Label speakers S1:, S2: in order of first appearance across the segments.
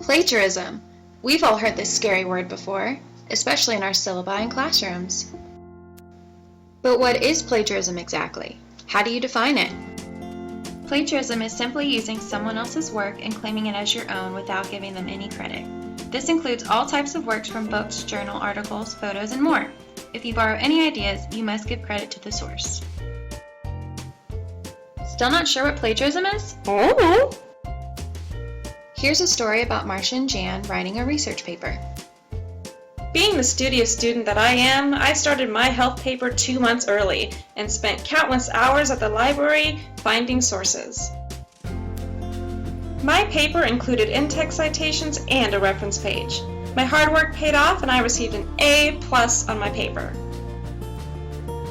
S1: Plagiarism. We've all heard this scary word before, especially in our syllabi and classrooms. But what is plagiarism exactly? How do you define it? Plagiarism is simply using someone else's work and claiming it as your own without giving them any credit. This includes all types of works from books, journal articles, photos, and more. If you borrow any ideas, you must give credit to the source. Still not sure what plagiarism is?
S2: Oh.
S1: Here's a story about Marcia and Jan writing a research paper.
S3: Being the studious student that I am, I started my health paper 2 months early and spent countless hours at the library finding sources. My paper included in-text citations and a reference page. My hard work paid off and I received an A+ on my paper.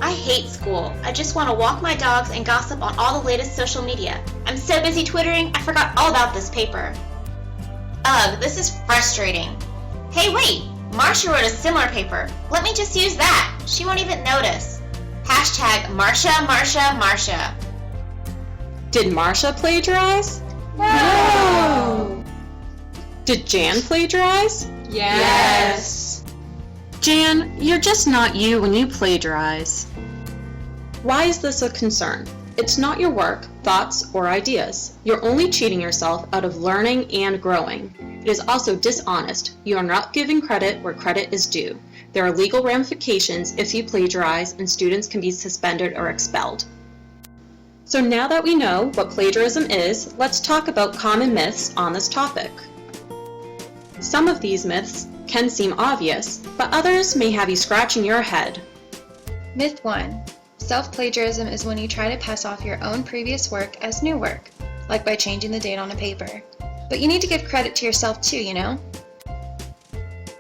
S4: I hate school. I just want to walk my dogs and gossip on all the latest social media. I'm so busy twittering, I forgot all about this paper. Ugh, this is frustrating. Hey, wait! Marcia wrote a similar paper. Let me just use that. She won't even notice. Hashtag Marcia, Marcia, Marcia.
S2: Did Marcia plagiarize?
S1: No!
S2: Did Jan plagiarize?
S1: Yes!
S2: Jan, you're just not you when you plagiarize. Why is this a concern? It's not your work, thoughts, or ideas. You're only cheating yourself out of learning and growing. It is also dishonest. You are not giving credit where credit is due. There are legal ramifications if you plagiarize, and students can be suspended or expelled. So now that we know what plagiarism is, let's talk about common myths on this topic. Some of these myths can seem obvious, but others may have you scratching your head.
S1: Myth 1. Self-plagiarism is when you try to pass off your own previous work as new work, like by changing the date on a paper. But you need to give credit to yourself too, you know?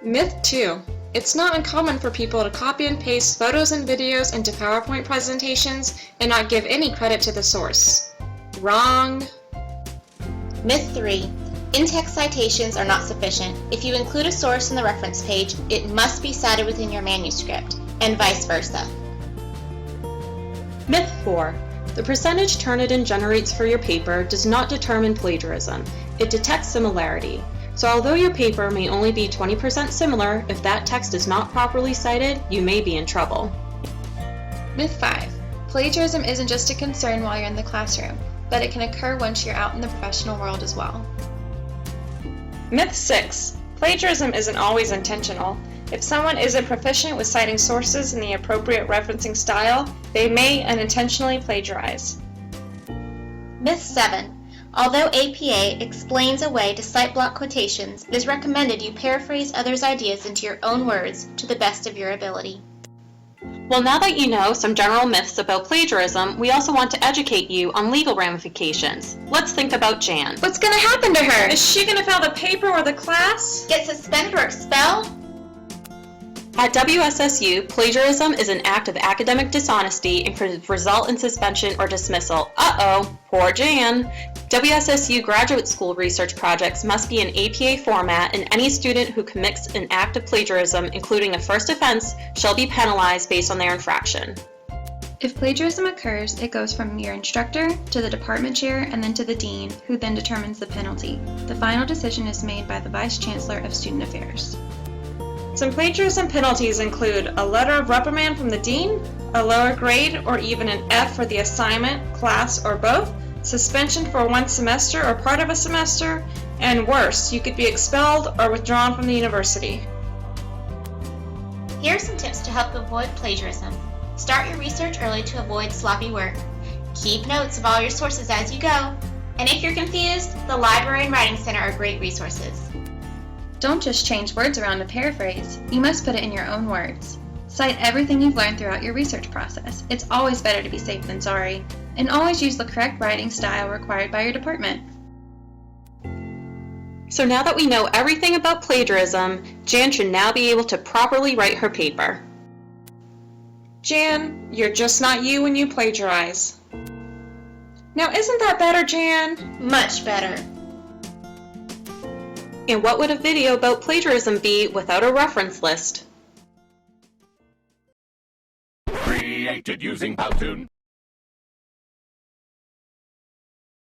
S3: Myth 2. It's not uncommon for people to copy and paste photos and videos into PowerPoint presentations and not give any credit to the source. Wrong.
S4: Myth 3. In-text citations are not sufficient. If you include a source in the reference page, it must be cited within your manuscript, and vice versa.
S2: Myth 4. The percentage Turnitin generates for your paper does not determine plagiarism. It detects similarity. So although your paper may only be 20% similar, if that text is not properly cited, you may be in trouble.
S1: Myth 5. Plagiarism isn't just a concern while you're in the classroom, but it can occur once you're out in the professional world as well.
S3: Myth 6. Plagiarism isn't always intentional. If someone isn't proficient with citing sources in the appropriate referencing style, they may unintentionally plagiarize.
S4: Myth 7. Although APA explains a way to cite block quotations, it is recommended you paraphrase others' ideas into your own words to the best of your ability.
S2: Well, now that you know some general myths about plagiarism, we also want to educate you on legal ramifications. Let's think about Jan.
S1: What's gonna happen to her?
S3: Is she going to fail the paper or the class?
S4: Get suspended or expelled?
S2: At WSSU, plagiarism is an act of academic dishonesty and could result in suspension or dismissal. Uh-oh, poor Jan. WSSU graduate school research projects must be in APA format, and any student who commits an act of plagiarism, including a first offense, shall be penalized based on their infraction.
S1: If plagiarism occurs, it goes from your instructor to the department chair and then to the dean, who then determines the penalty. The final decision is made by the Vice Chancellor of Student Affairs.
S3: Some plagiarism penalties include a letter of reprimand from the dean, a lower grade or even an F for the assignment, class, or both, suspension for 1 semester or part of a semester, and worse, you could be expelled or withdrawn from the university.
S4: Here are some tips to help avoid plagiarism. Start your research early to avoid sloppy work. Keep notes of all your sources as you go. And if you're confused, the library and writing center are great resources.
S1: Don't just change words around to paraphrase. You must put it in your own words. Cite everything you've learned throughout your research process. It's always better to be safe than sorry. And always use the correct writing style required by your department.
S2: So now that we know everything about plagiarism, Jan should now be able to properly write her paper.
S3: Jan, you're just not you when you plagiarize. Now isn't that better, Jan?
S4: Much better.
S2: And what would a video about plagiarism be without a reference list?
S5: Created using Powtoon.